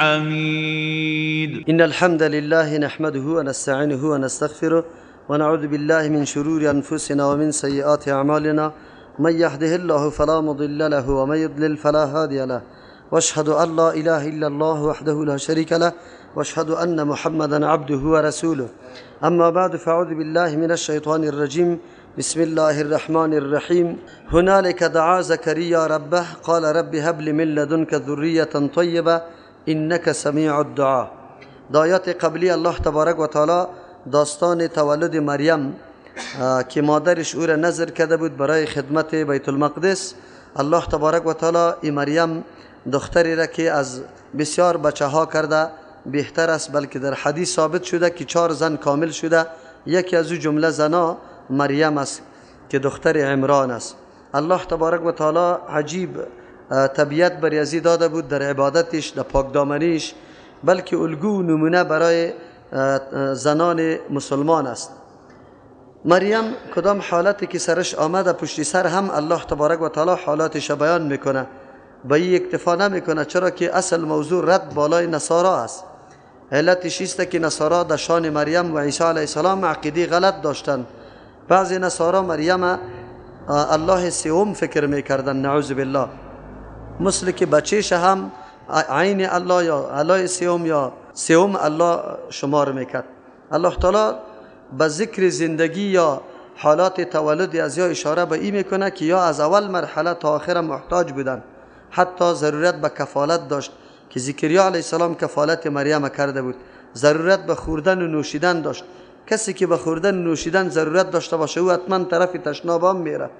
حميد. إن الحمد لله نحمده ونستعينه ونستغفره ونعوذ بالله من شرور أنفسنا ومن سيئات أعمالنا. من يهده الله فلا مضل له ومن يضلل فلا هادي له، واشهد أن لا إله إلا الله وحده لا شريك له، واشهد أن محمدا عبده ورسوله. أما بعد، فأعوذ بالله من الشيطان الرجيم. بسم الله الرحمن الرحيم. هنالك دعا زكريا ربه قال رب هب لي من لدنك ذرية طيبة إنك سمیع الدعا. آیات قبلی الله تبارک و تعالی داستان تولد مریم که مادرش او را نذر کرده بود برای خدمت بیت المقدس. الله تبارک و تعالی این مریم دختری را که از بسیار بچه ها کرده بهتر است، بلکه در حدیث ثابت شده که 4 زن کامل شده. یکی از او جمله زنا مریم است که دختر عمران است. الله تبارک و تعالی عجیب طبیعت بر یزید داده بود در عبادتش، در پاکدامنیش، بلکه الگو و نمونه برای زنان مسلمان است. مریم کدام حالتی که سرش آمده پشت سر هم الله تبارک و تعالی حالاتش بیان میکنه، به این اکتفا نمیکنه، چرا که اصل موضوع رد بالای نصارا است. علتش است که نصارا در شان مریم و عیسی علیه السلام عقیده غلط داشتند. بعضی نصارا مریم الله سوم فکر میکردن، نعوذ بالله، مثل که بچهش هم عین الله یا الله سوم یا سوم الله شمار میکرد. الله تعالی به ذکر زندگی یا حالات تولد از یا اشاره به این میکنه که یا از اول مرحله تا آخر محتاج بودن، حتی ضرورت به کفالت داشت که زکریا علیه السلام کفالت مریم کرده بود. ضرورت به خوردن و نوشیدن داشت. کسی که به خوردن و نوشیدن ضرورت داشته باشه او حتما طرف تشناب میره.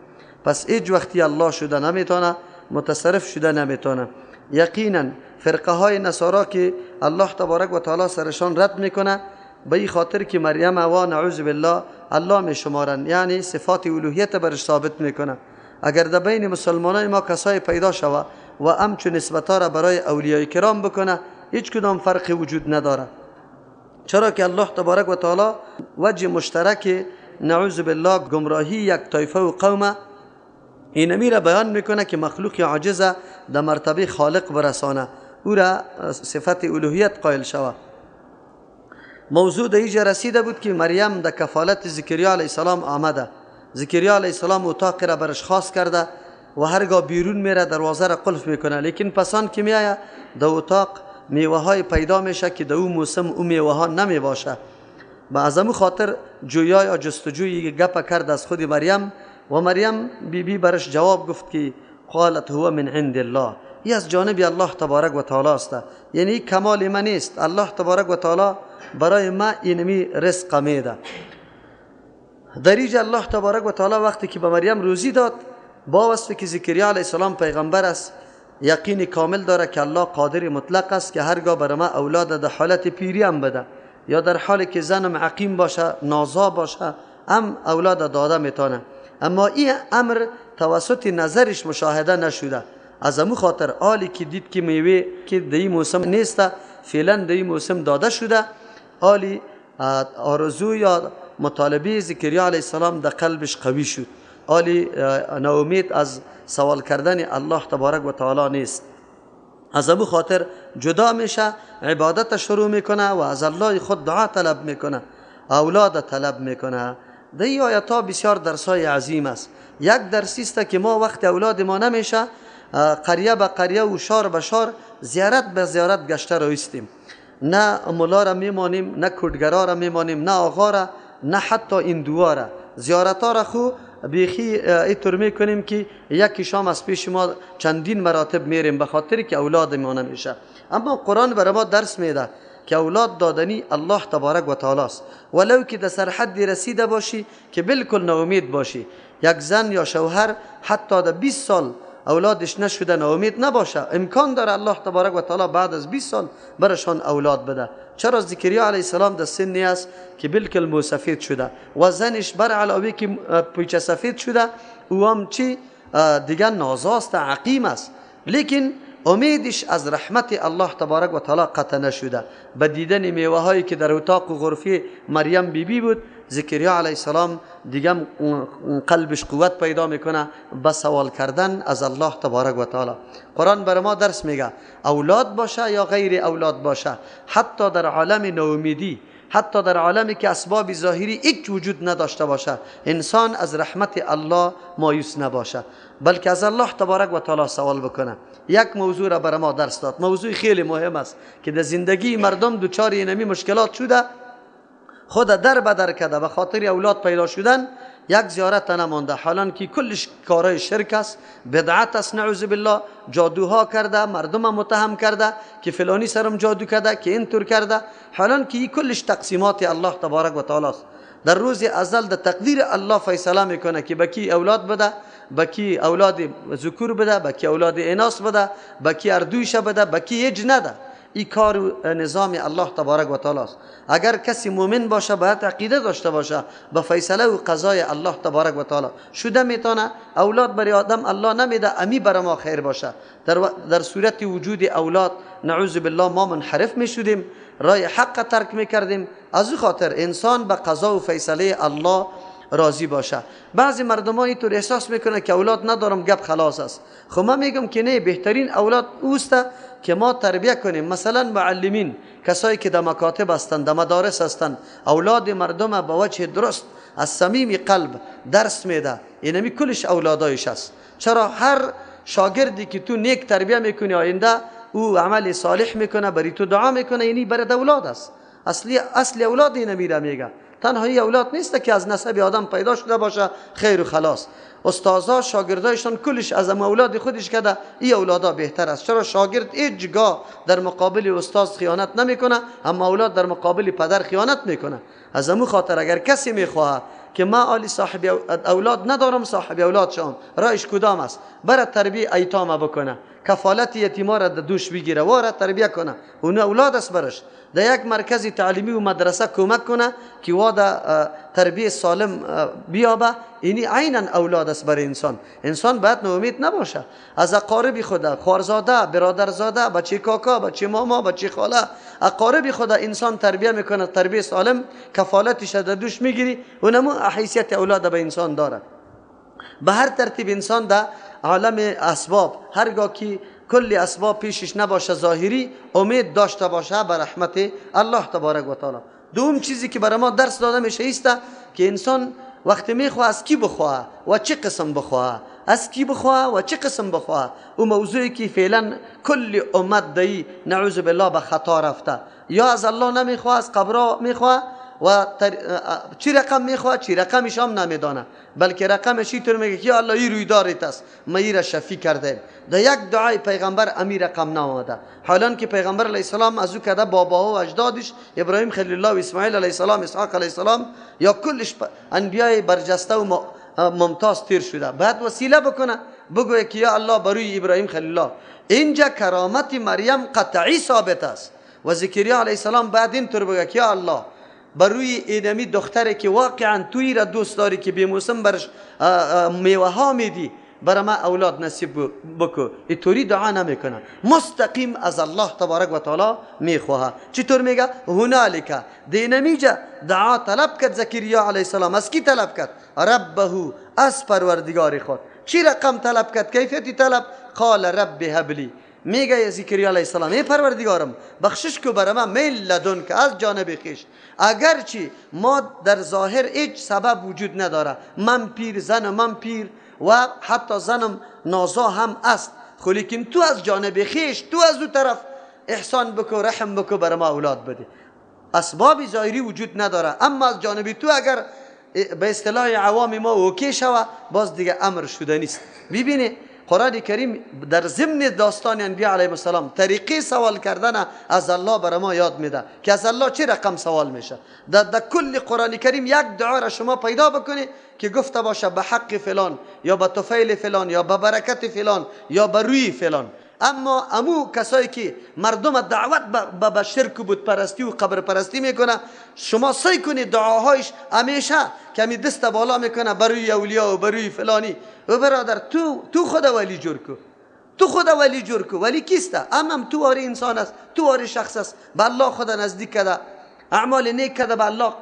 پس هیچ وقتی الله شده نمیتونه، متصرف شده نمیتونه. یقینا فرقه های نصارا که الله تبارک و تعالی سرشان رد میکنه به این خاطر که مریم و نعوذ بالله الله میشمارن، یعنی صفات الوهیت برش ثابت میکنه. اگر در بین مسلمانان ما کسای پیدا شوه و همچون نسبت ها را برای اولیای کرام بکنه، هیچ کدام فرقی وجود نداره، چرا که الله تبارک و تعالی وجه مشترک نعوذ بالله گمراهی یک طایفه و قوم اینمی را بیان میکنه که مخلوق عاجزه در مرتبه خالق برسانه، او را صفت الوهیت قائل شوه. موضوع در اینجا رسیده بود که مریم در کفالت زکریا علیه السلام آمده. زکریا علیه السلام اتاق را برش خاص کرده و هرگاه بیرون میره دروازه را قلف میکنه، لیکن پسان که میایه در اتاق میوه های پیدا میشه که در اون موسم اون میوه ها نمی باشه. به ازمو خاطر جویای و جستجوی گپ کرد از خود مریم و مریم بی برش جواب گفت که قالت هو من عند الله، این از جانب الله تبارک و تعالی است، یعنی کمال من نیست، الله تبارک و تعالی برای ما اینمی رزق میده. در اینجا الله تبارک و تعالی وقتی که به مریم روزی داد با وصفی که زکریا علیه السلام پیغمبر است، یقین کامل داره که الله قادر مطلق است که هرگاه بر ما اولاد در حالت پیری هم بده یا در حالی که زنم عقیم باشه نازا باشه هم اولاد داده میتونه. اما این امر توسط نظرش مشاهده نشده. از امو خاطر آلی که دید که میوه که در این موسم نیست فعلا در این موسم داده شده، آلی آرزو یا مطالبه زکریا علیه السلام در قلبش قوی شد. آلی ناامید از سوال کردن الله تبارک و تعالی نیست. از امو خاطر جدا میشه، عبادت شروع میکنه و از الله خود دعا طلب میکنه، اولاد طلب میکنه. در این آیات ها بسیار درسای عظیم است. یک درسی است که ما وقت اولاد ما نمیشه قریه به قریه و شار به شار زیارت به زیارت گشته رایستیم، نه مولا را میمانیم، نه کردگرا را میمانیم، نه آقا را، نه حتی این دعا را. زیارت ها را خو بیخی اینطور میکنیم که یکی شام از پیش ما چندین مراتب میریم به خاطر که اولاد ما نمیشه. اما قرآن برای ما درس میده که اولاد دادنی الله تبارک و تعالی است، ولو که در سرحدی رسیده باشی که بالکل ناامید باشی. یک زن یا شوهر حتی در 20 سال اولادش نشده ناامید نباشه، امکان داره الله تبارک و تعالی بعد از 20 سال برشان اولاد بده. چرا زکریا علیه السلام در سنی است که بالکل موسفید شده و زنش بر علاوه که پوچه سفید شده او هم چی دیگر نازاست، عقیم است، لیکن امیدش از رحمت الله تبارک و تعالی قطع نشده. به دیدن میوه هایی که در اتاق و غرفه مریم بیبی بود، زکریا علیه السلام دیگه قلبش قوت پیدا میکنه به سوال کردن از الله تبارک و تعالی. قرآن بر ما درس میگه اولاد باشه یا غیر اولاد باشه، حتی در عالم نومیدی، حتی در عالمی که اسباب ظاهری هیچ وجود نداشته باشه، انسان از رحمت الله مایوس نباشه، بلکه از الله تبارک و تعالی سوال بکنه. یک موضوع را بر ما درس داد، موضوع خیلی مهم است که در زندگی مردم دوچار اینمی مشکلات شده، خود در بدر کرده به خاطر اولاد پیدا شدن، یک زیارت نمانده، حالان که کلش کارای شرک است، بدعت است، نعوذ بالله، جادوها کرده، مردم متهم کرده که فلانی سرم جادو کرده، که اینطور کرده، حالان که کلش تقسیمات الله تبارک و تعالی است. در روز ازل در تقدیر الله فیصله میکنه که بکی اولاد بده، بکی اولاد ذکور بده، بکی اولاد اناث بده، بکی اردویش بده، بکی هیچ نده. این کار نظام الله تبارک و تعالی است. اگر کسی مؤمن باشه باید عقیده داشته باشه به فیصله و قضای الله تبارک و تعالی. شده میتونه اولاد برای آدم الله نمیده، امی بر ما خیر باشه. در صورت وجود اولاد نعوذ بالله ما منحرف میشدیم، راه حق ترک میکردیم. از این خاطر انسان به قضا و فیصله الله راضی باشه. بعضی مردم ها اینطور احساس میکنه که اولاد ندارم گپ خلاص است. خب من میگم که نه، بهترین اولاد اوست که ما تربیه کنیم. مثلا معلمین، کسایی که در مکاتب هستند، در مدارس هستند، اولاد مردم به وجه درست از صمیم قلب درس میده، اینمی کلش اولادایش است. چرا؟ هر شاگردی که تو نیک تربیه میکنی آینده او عمل صالح میکنه، بری تو دعا میکنه، اینی برد اولاد است. اصلی اولاد اینمی را میگه. تنهایی اولاد نیست که از نسب آدم پیدا شده باشه خیر و خلاص. استادا شاگردایشان کلش از اولاد خودش کده، این اولادا بهتر است. چرا؟ شاگرد هیچگاه در مقابل استاد خیانت نمیکنه، اما اولاد در مقابل پدر خیانت میکنه. از امو خاطر اگر کسی میخواه که ما آلی صاحب اولاد ندارم، صاحب اولاد شام، رایش کدام است؟ برای تربیه ایتام بکنه، کفالت یتیما را دوش بگیره و را تربیه کنه، اون اولاد است برش. در یک مرکز تعلیمی و مدرسه کمک کنه که وادا تربیه سالم بیابه، اینی عینا اولاد است برای انسان. انسان باید ناامید نباشه از اقارب خدا، خوارزاده، برادرزاده، بچه کاکا، بچه ماما، بچه خاله، اقارب خدا انسان تربیه میکنه، تربیه سالم، کفالتش در دوش میگیری، اونمو حیثیت اولاد به انسان داره. به هر ترتیب انسان در عالم اسباب هرگاه که کلی اسباب پیشش نباشه ظاهری، امید داشته باشه به رحمت الله تبارک و تعالی. دوم چیزی که برای ما درس داده میشه ایست که انسان وقتی میخواه از کی بخواه و چه قسم بخواه، از کی بخواه و چه قسم بخواه، او موضوعی که فعلا کل امت دایی نعوذ بالله به خطا رفته. یا از الله نمیخواه، از قبرا میخواه و چی رقم میخواه، چی رقمش هم نمیدانه، بلکه رقمش اینطور میگه که یا الله این رویدارت است، ما این را شفی کرده. در یک دعای پیغمبر امی رقم نامده، حالان که پیغمبر علیه السلام از او کده بابا و اجدادش ابراهیم خلیل الله و اسماعیل علیه السلام، اسحاق علیه السلام، یا کلش انبیای برجسته و ممتاز تیر شده. بعد وسیله بکنه بگوه که یا الله بروی ابراهیم خلیل الله. اینجا کرامت مریم قطعی ثابت است. و زکریا علیه السلام بعد اینطور بگه که یا الله بروی اینمی دختری که واقعا توی را دوست داری که بی موسم برش میوه ها میدی، برای ما اولاد نصیب بکو. اینطوری دعا نمیکنه، مستقیم از الله تبارک و تعالی میخواه. چطور میگه؟ هنالک دینمیجا دعا طلب کرد زکریا علیه السلام. از کی طلب کرد؟ ربه، از پروردگار خود. چی رقم طلب کرد؟ کیفیتی طلب؟ قال رب هب لی، میگه زکریا علیه السلام ای پروردگارم بخشش کو برای من من لدن که از جانب خویش، اگرچه ما در ظاهر هیچ سبب وجود نداره، من پیر، زنم من پیر و حتی زنم نازا هم است، خو لیکن تو از جانب خویش، تو از اون طرف احسان بکو، رحم بکو، برای ما اولاد بده. اسباب ظاهری وجود نداره، اما از جانب تو اگر به اصطلاح عوام ما اوکی شوه باز دیگه امر شده نیست. ببینید قرآن کریم در ضمن داستان انبیاء علیهم السلام طریقه سوال کردن از الله برای ما یاد میده که از الله چه رقم سوال میشه. در کل قرآن کریم یک دعا را شما پیدا بکنید که گفته باشه به حق فلان، یا به طفیل فلان، یا به برکت فلان، یا به روی فلان. اما امو کسایی که مردم دعوت به شرک و بت پرستی و قبر پرستی میکنه، شما سعی کنید دعاهایش همیشه کمی دست بالا میکنه بروی اولیاء و بروی فلانی. و برادر تو خود ولی جور کو، تو خود ولی جور کو. ولی کیسته؟ هم تو واری انسان است، تو واری شخص است، به الله خدا نزدیک کده، اعمال نیک کده، به الله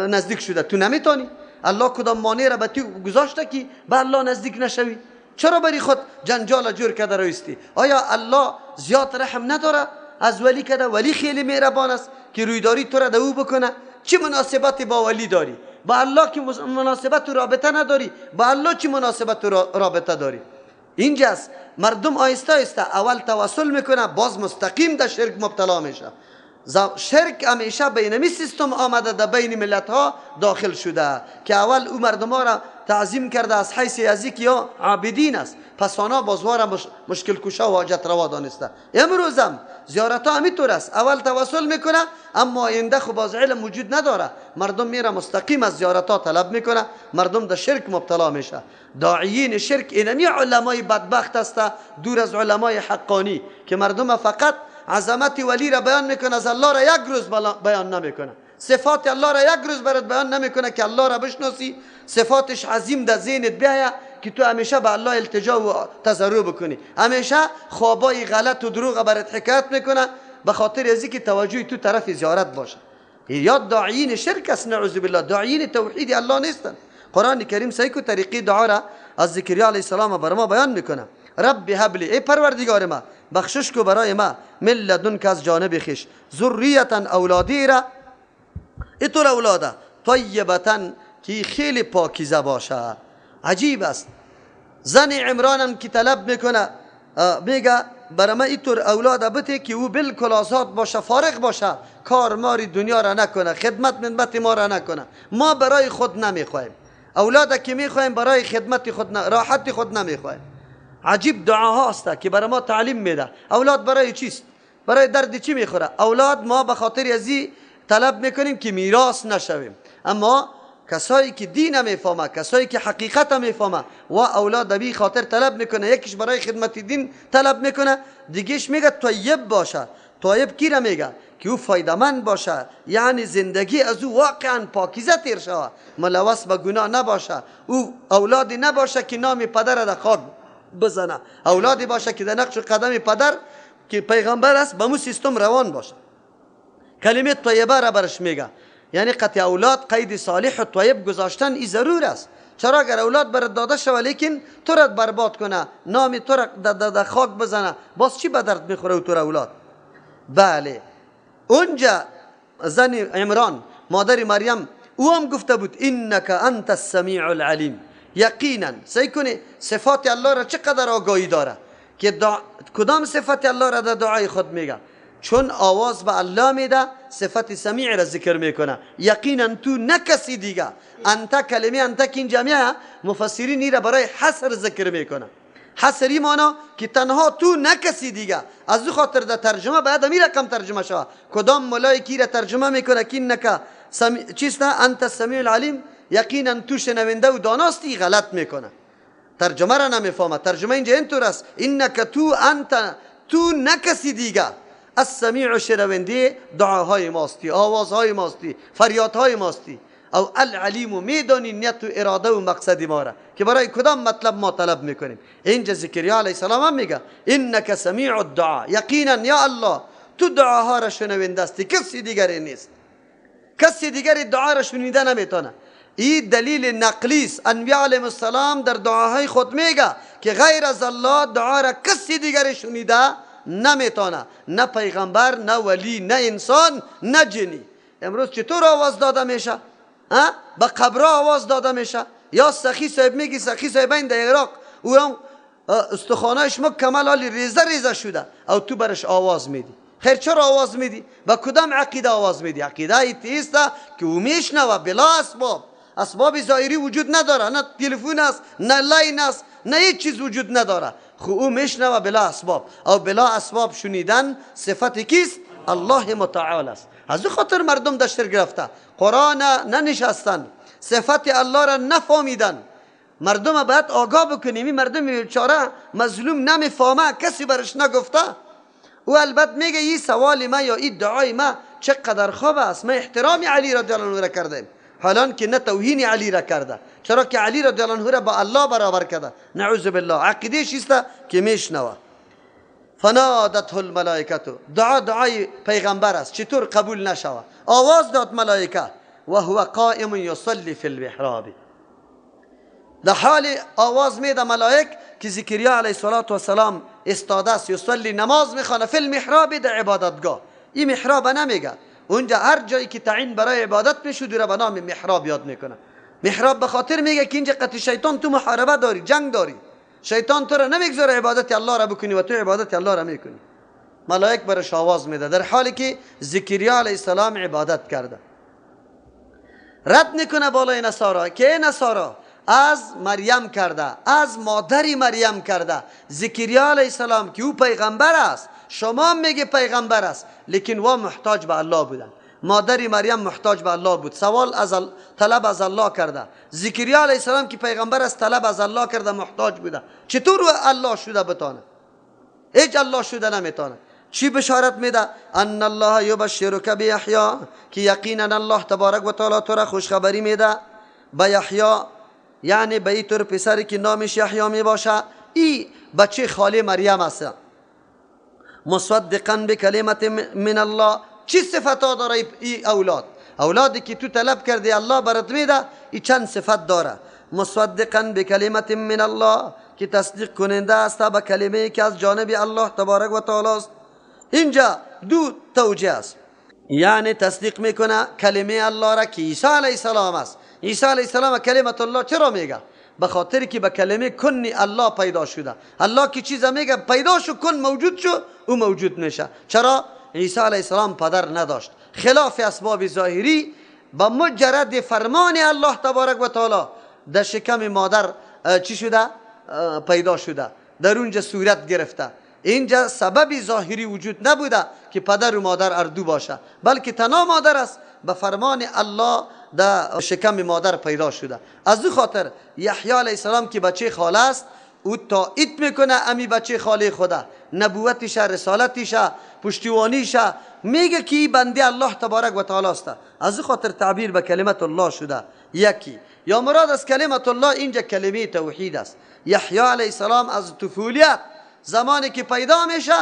نزدیک شده. تو نمیتونی؟ الله کدام مانع را به تو گذاشته که به الله نزدیک نشوی؟ چرا بری خود جنجال جور کده رویستی؟ آیا الله زیاد رحم نداره از ولی کده؟ ولی خیلی مهربان است که رویداری تو را دو بکنه. چه مناسبتی با ولی داری؟ با الله که مناسبت و رابطه نداری، با الله چه مناسبت و رابطه داری؟ اینجاست مردم آیسته آیسته اول توسل میکنه، باز مستقیم در شرک مبتلا میشه. شرک همیشه بینمی سیستم آمده، در بین ملت ها داخل شده که اول او مردم ها را تعظیم کرده از حیث ازی که یا عابدین است، پس آنها بازوار مشکل کشا و حاجت روا دانسته. امروز هم زیارت ها همینطور است، اول توسل میکنه اما آینده خب باز علم وجود نداره، مردم میره مستقیم از زیارت ها طلب میکنه، مردم در شرک مبتلا میشه. داعیین شرک اینمی علمای بدبخت است، دور از علمای حقانی که مردم فقط عظمت ولی را بیان میکنه، از الله را یک روز بیان نمیکنه، صفات الله را یک روز برات بیان نمیکنه که الله را بشناسی، صفاتش عظیم در ذهنت بیاید که تو همیشه به الله التجا و تضرع بکنی. همیشه خوابای غلط و دروغ برات حکایت میکنه به خاطر ازی که توجه تو طرف زیارت باشه. یا داعیین شرک است، نعوذ بالله، داعیین توحید الله نیستن. قرآن کریم سیکو طریقی دعا را از زکریا علیه السلام بر ما بیان میکنه. رب هب لی، ای پروردگار ما بخشش کو برای ما، من لدنک از جانب خویش، ذریتا اولادی را، ایتور اولاده، طیبتا که خیلی پاکیزه باشه. عجیب است، زن عمرانم که طلب میکنه میگه برای ما ایتور اولاده بده که او بالکل آزاد باشه، فارغ باشه، کار ماری دنیا را نکنه، خدمت منبت ما را نکنه. ما برای خود نمیخوایم، اولاده که میخوایم برای خدمت خود راحت خود نمیخوایم. عجیب دعاها است که برای ما تعلیم میده. اولاد برای چیست؟ برای درد چی میخوره؟ اولاد ما به خاطر ازی طلب میکنیم که میراث نشویم، اما کسایی که دین میفهمه، کسایی که حقیقت میفهمه و اولاد بی خاطر طلب میکنه، یکیش برای خدمت دین طلب میکنه، دیگهش میگه طیب باشه. طیب کی را میگه؟ که او فایدمند باشه، یعنی زندگی از او واقعا پاکیزه تیر شوه، ملوث به گناه نباشه، او اولادی نباشه که نام پدر را خاک بزنه، اولادی باشه که در نقش قدم پدر که پیغمبر است به مو سیستم روان باشه. کلمه طیبه را برش میگه، یعنی قطع اولاد قید صالح و طیب گذاشتن ای ضرور است. چرا؟ اگر اولاد برات داده شوه لیکن تو را برباد کنه، نام تو را در خاک بزنه، باز چی به درد میخوره تو را اولاد؟ بله، اونجا زن عمران مادر مریم او هم گفته بود انک انت السمیع العلیم. یقینا سیکنه صفات الله را چقدر آگاهی داره که کدام صفت الله را در دعای خود میگه، چون آواز به الله میده صفت سمیع را ذکر میکنه. یقینا تو نه کسی دیگه، انت کلمه انت که این جمعه مفسرین را برای حصر ذکر میکنه. حصری مانا که تنها تو نه کسی دیگه، از او خاطر در ترجمه باید امی رقم ترجمه شود. کدام ملائکی را ترجمه میکنه که انک چیست؟ انت السمیع العلیم، یقینا تو شنونده و داناستی، غلط میکنه، ترجمه را نمیفهمه. ترجمه اینجا اینطور است، انک تو انت تو نه کسی دیگه، السمیع شنونده دعاهای ماستی، آوازهای ماستی، فریادهای ماستی، او العلیم میدانی نیت و اراده و مقصد ما را که برای کدام مطلب ما طلب میکنیم. اینجا زکریا علیه السلام هم میگه انک سمیع الدعا، یقینا یا الله تو دعاها را شنونده استی، کسی دیگری نیست، کسی دیگری دعا را شنیده نمیتونه. این دلیل نقلی است. انبیاء علیهم السلام در دعاهای خود میگه که غیر از الله دعا را کسی دیگری شنیده نمیتونه، نه پیغمبر، نه ولی، نه انسان، نه جنی. امروز چطور آواز داده میشه؟ به قبرها آواز داده میشه. یا سخی صاحب میگی سخی صاحب این در عراق او هم استخوانایش مکمل حالی ریزه ریزه شده، او تو برش آواز میدی. خیر چرا آواز میدی؟ با کدام عقیده آواز میدی؟ عقیده ایتیست که او میشنوه بلا اسباب، اسباب ظاهری وجود نداره، نه تلفن است، نه لاین است، نه هیچ چیز وجود نداره، خو او میشنوه بلا اسباب. او بلا اسباب شنیدن صفت کیست؟ الله متعال است. از او خاطر مردم در شرک گرفته، قرآن ننشستن، صفت الله را نفهمیدن. مردم باید آگاه بکنیم، این مردم بیچاره مظلوم نمیفهمه، کسی برش نگفته. او البته میگه این سوال ما یا این دعای ما چقدر خوب است، ما احترام علی رضی الله عنه را کردیم، حالان که نه توهین علی را کرده، چرا که علی رضی الله عنه را با الله برابر کرده. نعوذ بالله. عقیده چیست که میشنوه. فنادته الملائکه، دعای پیغمبر است چطور قبول نشود؟ آواز داد ملائکه و هو قائم یصلی فی المحراب، در حال آواز میده ملائک که زکریا علیه السلام استاده است، یصلی نماز میخوانه، فی المحراب در عبادتگاه. این محراب نمیگه، اونجا هر جایی که تعیین برای عبادت میشود را به نام محراب یاد میکنه. محراب به خاطر میگه که اینجا قطع شیطان تو محاربه داری، جنگ داری، شیطان تو را نمیگذاره عبادت الله را بکنی و تو عبادت الله را میکنی. ملائک برش آواز میده در حالی که زکریا علیه السلام عبادت کرده. رد میکنه بالای نصارا که نصارا از مریم کرده، از مادری مریم کرده. زکریا علیه السلام که او پیغمبر است، شما میگه پیغمبر است، لیکن و محتاج به الله بودن. مادری مریم محتاج به الله بود، طلب از الله کرده. زکریا علیه السلام که پیغمبر است طلب از الله کرده، محتاج بوده. چطور الله شده بتانه؟ هیچ الله شده نمیتانه. چی بشارت میده؟ ان الله یبشرک بیحیی، که یقینا الله تبارک و تعالی تو را خوشخبری میده به یحیی، یعنی به این طور پسری که نامش یحیی می باشه. این بچه خاله مریم است. مصدقا بکلمت من الله، چی صفتا داره این اولاد؟ اولادی که تو طلب کردی الله برات میده، این چند صفت داره. مصدقا بکلمت من الله، که تصدیق کننده است به کلمه که از جانب الله تبارک و تعالی است. اینجا دو توجیه است، یعنی تصدیق میکنه کلمه الله را که عیسی علیه السلام است. عیسی علیه السلام کلمت الله چرا میگه؟ به خاطر که به کلمه کن الله پیدا شده. الله کی چیز میگه پیدا شو، کن موجود شو، او موجود میشه. چرا؟ عیسی علیه السلام پدر نداشت، خلاف اسباب ظاهری با مجرد فرمان الله تبارک و تعالی در شکم مادر چی شده؟ پیدا شده، در اونجا صورت گرفته. اینجا سبب ظاهری وجود نبوده که پدر و مادر اردو باشه، بلکه تنها مادر است، به فرمان الله در شکم مادر پیدا شده. از او خاطر یحیی علیه السلام که بچه خاله است، او تایید میکنه امی بچه خاله خدا، نبوتش، رسالتش، پشتیبانیش، میگه که بنده الله تبارک و تعالی است. از او خاطر تعبیر به کلمت الله شده. یکی یا مراد از کلمت الله اینجا کلمه توحید است. یحیی علیه السلام از طفولیت زمانی که پیدا میشه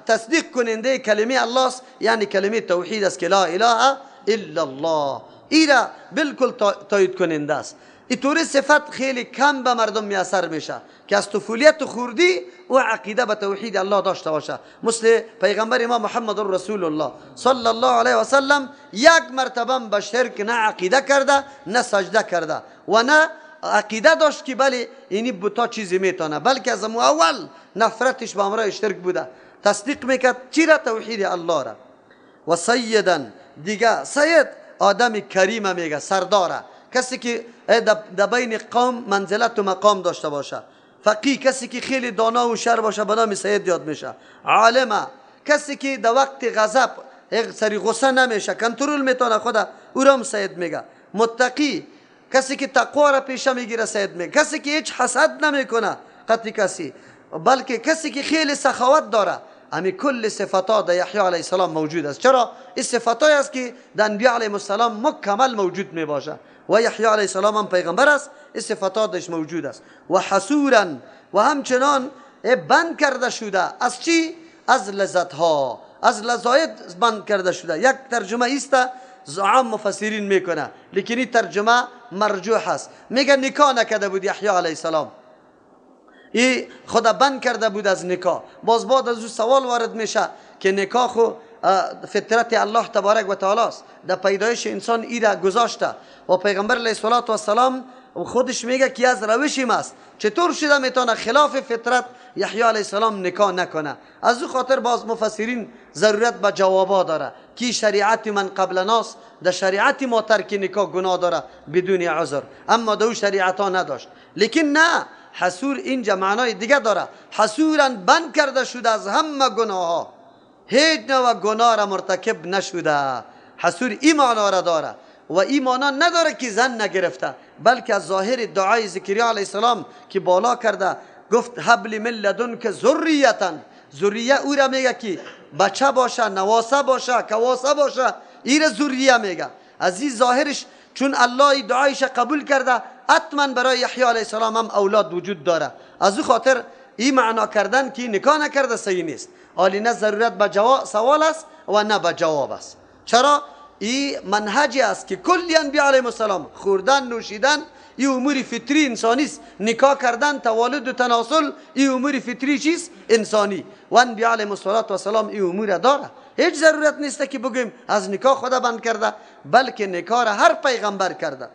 تصدیق کننده کلمه الله است، یعنی کلمه توحید است که لا اله الا الله. ایرا بالکل تایید کننده است. اینطوری صفت خیلی کم به مردم میاثر میشه که از طفولیت خوردی و عقیده به توحید الله داشته باشه. مثل پیغمبر ما محمد رسول الله صلی الله علیه و سلم یک مرتبه به شرک نه عقیده کرده نه سجده کرده و نه عقیده داشت که بله اینی بوتا چیزی میتونه، بلکه از اول نفرتش به امر شرک بوده. تصدیق میکرد چی را؟ توحید الله را. و سیدا، دیگه سید آدم کریم میگه، سرداره، کسی که در بین قوم منزلت و مقام داشته باشه. فقیه، کسی که خیلی دانا و شر باشه به نام سید یاد میشه. عالم، کسی که در وقت غضب سری غصه نمیشه، کنترل میتونه خدا، او را سید میگه. متقی، کسی که تقوا را پیشه میگیره سید میگه. کسی که هیچ حسد نمیکنه قطعی کسی، بلکه کسی که خیلی سخاوت داره. امی کل صفات در یحیی علیه السلام موجود است. چرا؟ این صفاتایی است که در انبیاء علیهم السلام مکمل موجود می باشه و یحیی علیه السلام هم پیغمبر است، این صفاتش موجود است. و حصورا، و همچنان بند کرده شده از چی؟ از لذت ها، از لذایت بند کرده شده. یک ترجمه است عام مفسرین میکنه، لیکن این ترجمه مرجوح است. میگه نکاح نکرده بود یحیی علیه السلام، این خدا بند کرده بود از نکاح. باز بعد از او سوال وارد میشه که نکاح خو فطرت الله تبارک و تعالی است، در پیدایش انسان ای را گذاشته و پیغمبر علیه السلام خودش میگه که از روشیم است. چطور شده میتونه خلاف فطرت یحیی علیه السلام نکاح نکنه؟ از او خاطر باز مفسرین ضرورت به جوابا داره که شریعت من قبل ناس، در شریعت ما ترک نکاح گناه داره بدون عذر، اما دو شریعت ها نداشت. لیکن نه، حصور اینجا معنای دیگه داره. حصورا بند کرده شده از همه گناه ها، هیچ نوع گناه را مرتکب نشده. حصور این معنا را داره و این معنا نداره که زن نگرفته، بلکه از ظاهر دعای زکریا علیه السلام که بالا کرده گفت هب لی من لدنک ذریتا، ذریه او را میگه که بچه باشه، نواسه باشه، کواسه باشه، این را ذریه میگه. از این ظاهرش چون الله دعایش قبول کرده، حتما برای یحیی علیه السلام هم اولاد وجود داره. از او خاطر این معنا کردن که نکاح نکرده صحیح نیست. حالی نه ضرورت به سوال است و نه به جواب است. چرا؟ این منهجی است که کلی انبیاء علیهم السلام خوردن نوشیدن این امور فطری انسانی است. نکاح کردن تولد و تناسل این امور فطری چیست؟ انسانی. و انبیاء علیهم السلام این امور داره. هیچ ضرورت نیست که بگیم از نکاح خدا بند کرده، بلکه نکاح را هر پیغمبر کرده.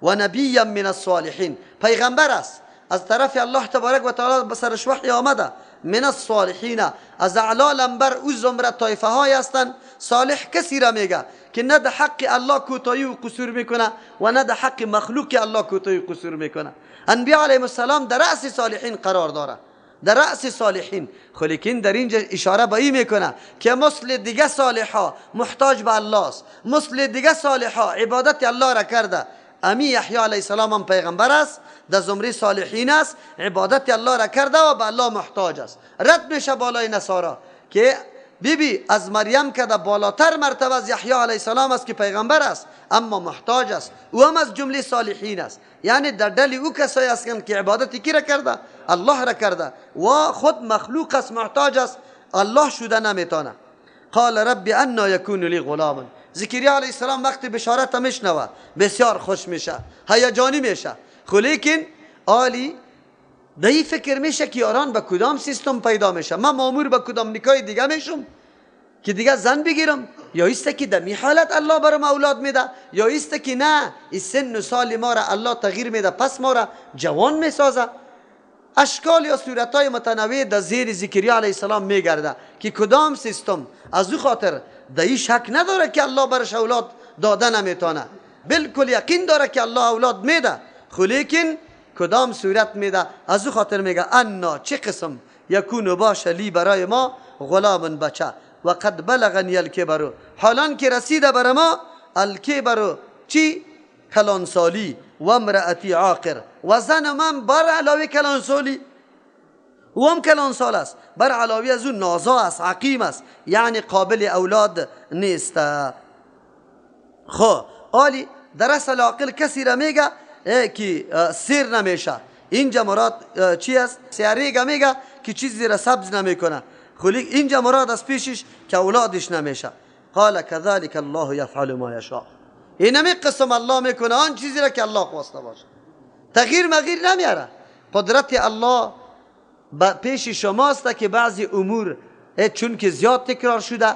و نبی من الصالحین، پیغمبر است از طرف الله تبارک و تعالی به سرش وحی آمده. من الصالحین، از اعلی لنبر او زمره طایفه های هستند. صالح کسی را میگه که نه در حق الله کوتاهی و قصور میکنه و نه در حق مخلوق الله کوتاهی و قصور میکنه. انبیاء علیهم السلام در رأس صالحین قرار داره، در رأس صالحین. لیکن در اینجا اشاره به این میکنه که مثل دیگه صالحا محتاج به الله است، مثل دیگه صالحا عبادت الله را کرده. امی یحیی علیه السلام هم پیغمبر است، در زمره صالحین است، عبادت الله را کرده و به الله محتاج است. رد میشه بالای نصارا که بیبی از مریم که در بالاتر مرتبه از یحیی علیه السلام است که پیغمبر است اما محتاج است، او هم از جمله صالحین است. یعنی در دل او کسایی هستند که عبادتی کی را کرده؟ الله را کرده و خود مخلوق است، محتاج است، الله شده نمیتونه. قال رب انا یکون لی غلام، زکریا علیه السلام وقتی بشارت میشنوه بسیار خوش میشه، هیجانی میشه. لیکن آلی در این فکر میشه که یاران به کدام سیستم پیدا میشه، من مامور به کدام نکاح دیگه میشم که دیگه زن بگیرم، یا ایست که در می حالت الله برام اولاد میده، یا ایست که نه این سن و سال ما را الله تغییر میده پس ما را جوان میسازه. اشکال یا صورتهای متنوع در زیر زکریا علیه السلام میگرده که کدام سیستم. از او خاطر در این شک نداره که الله برش اولاد داده نمیتونه، بالکل یقین داره که الله اولاد میده، لیکن کدام صورت میده. از او خاطر میگه انا چه قسم یکون باشه لی برای ما غلام بچه و قد بلغنی الکبر، حالان که رسیده بر ما الکبر چی؟ کلانسالی و امرأتی عاقر، و زن من بر علاوه کلانسالی و هم کلانسال است، بر علاوه از اون نازا است، عقیم است، یعنی قابل اولاد نیست. خب آلی در اصل عاقل کسی را میگه که سیر نمیشه. اینجا مراد چی است؟ سیاریگا میگه که چیزی را سبز نمیکنه، خلیق اینجا مراد از پیشش که اولادش نمیشه. قال كذلك الله يفعل ما يشاء، اینمی قسم الله میکنه آن چیزی را که الله خواسته باشه، تغییر مغییر نمیاره. قدرت الله پیش شماست که بعضی امور چون که زیاد تکرار شده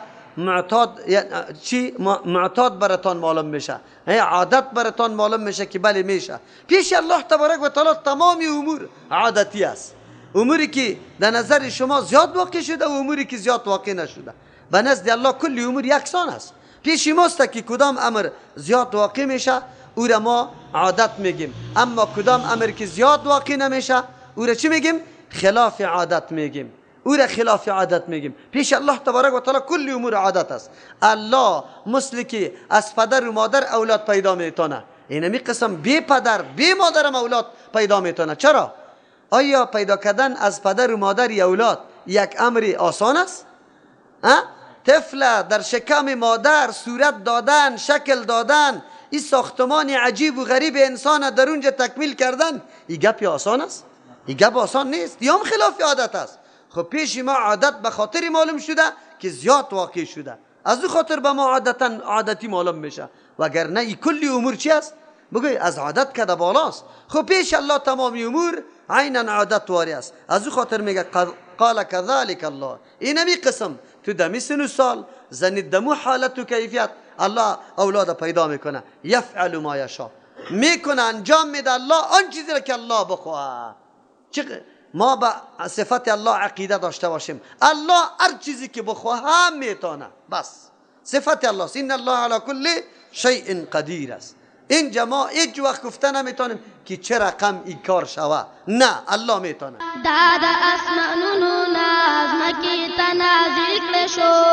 معتاد براتان معلوم میشه، عادت براتان معلوم میشه که بله میشه. پیش الله تبارک و تعالی تمام امور عادتی است، اموری که در نظر شما زیاد واقع شده و اموری که زیاد واقع نشده. به نزد الله کل امور یکسان است. پیش ماست که کدام امر زیاد واقع میشه او را ما عادت میگیم، اما کدام امر که زیاد واقع نمیشه او را چی میگیم؟ خلاف عادت میگیم، او را خلاف عادت میگیم. پیش الله تبارک و تعالی کل امور عادت است. الله مثل که از پدر و مادر اولاد پیدا میتونه، اینمی قسم بی پدر بی مادر هم اولاد پیدا میتونه. چرا؟ آیا پیدا کردن از پدر و مادر اولاد یک امر آسان است؟ طفل در شکم مادر صورت دادن، شکل دادن، این ساختمان عجیب و غریب انسان در اونجا تکمیل کردن، این گپ آسان است؟ این گپ آسان نیست، یا هم خلاف عادت است. خب پیش ما عادت به خاطر معلوم شده که زیاد واقع شده، از او خاطر به ما عادتی معلوم میشه، وگرنه این کلی امور چی است؟ بگوی از عادت کده بالاست. خب پیش الله تمام امور عینا عادت واری است، از او خاطر میگه قال كذلك الله، اینمی قسم تو دمی سن و سال زنید دمو حالت و کیفیت الله اولاد پیدا میکنه. یفعل ما یشاء، میکنه انجام میده الله آن چیزی را که الله بخواه. ما با صفت الله عقیده داشته باشیم، الله هر چیزی که بخواه هم میتونه، بس صفت الله است. این الله علی کل شیء قدیر است. اینجا ما هیچ وقت گفته نمیتونیم که چه رقم این کار شوه، نه الله میتونه. دادا اسمانونو نازمکی تنازل کړشو